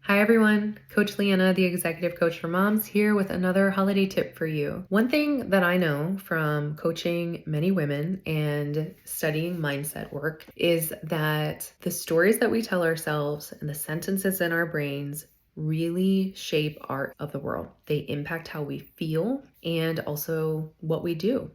Hi everyone, Coach Leanna, the Executive Coach for Moms, here with another holiday tip for you. One thing that I know from coaching many women and studying mindset work is that the stories that we tell ourselves and the sentences in our brains really shape our of the world. They impact how we feel and also what we do.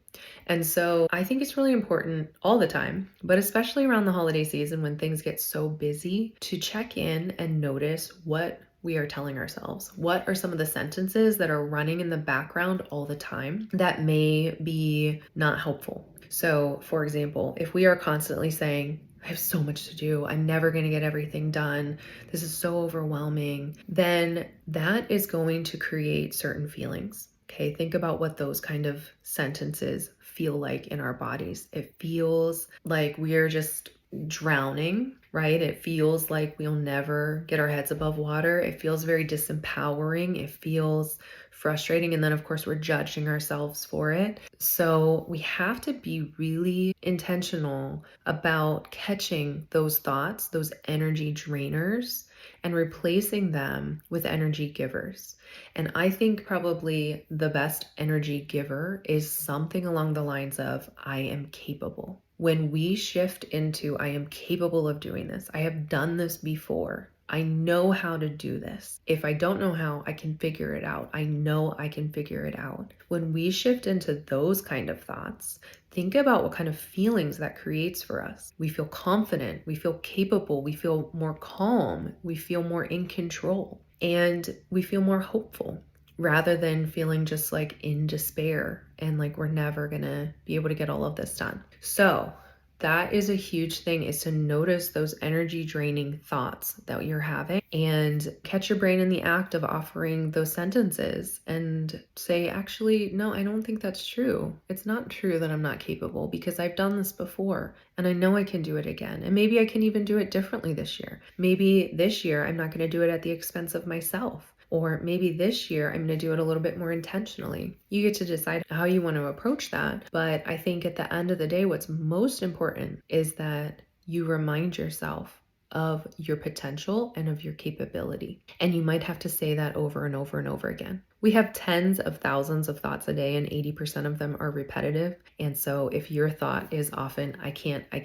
And so I think it's really important all the time, but especially around the holiday season when things get so busy, to check in and notice what we are telling ourselves. What are some of the sentences that are running in the background all the time that may be not helpful? So, for example, if we are constantly saying, I have so much to do, I'm never going to get everything done, this is so overwhelming, then that is going to create certain feelings. Okay, think about what those kind of sentences feel like in our bodies. It feels like we're just drowning, right? It feels like we'll never get our heads above water. It feels very disempowering. It feels frustrating. And then, of course, we're judging ourselves for it. So we have to be really intentional about catching those thoughts, those energy drainers, and replacing them with energy givers. And I think probably the best energy giver is something along the lines of, I am capable. When we shift into, I am capable of doing this, I have done this before, I know how to do this. If I don't know how, I can figure it out. I know I can figure it out. When we shift into those kind of thoughts, think about what kind of feelings that creates for us. We feel confident, we feel capable, we feel more calm, we feel more in control, and we feel more hopeful rather than feeling just like in despair and like we're never gonna be able to get all of this done. So that is a huge thing, is to notice those energy draining thoughts that you're having and catch your brain in the act of offering those sentences and say, actually, no, I don't think that's true. It's not true that I'm not capable because I've done this before and I know I can do it again. And maybe I can even do it differently this year. Maybe this year I'm not going to do it at the expense of myself. Or maybe this year I'm going to do it a little bit more intentionally. You get to decide how you want to approach that. But I think at the end of the day, what's most important is that you remind yourself of your potential and of your capability. And you might have to say that over and over and over again. We have tens of thousands of thoughts a day, and 80% of them are repetitive. And so if your thought is often, I can't, I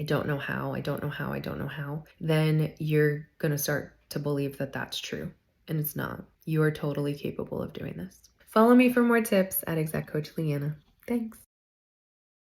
don't know how, I don't know how, then you're going to start to believe that that's true. And it's not. You are totally capable of doing this. Follow me for more tips at Exec Coach Leanna. Thanks.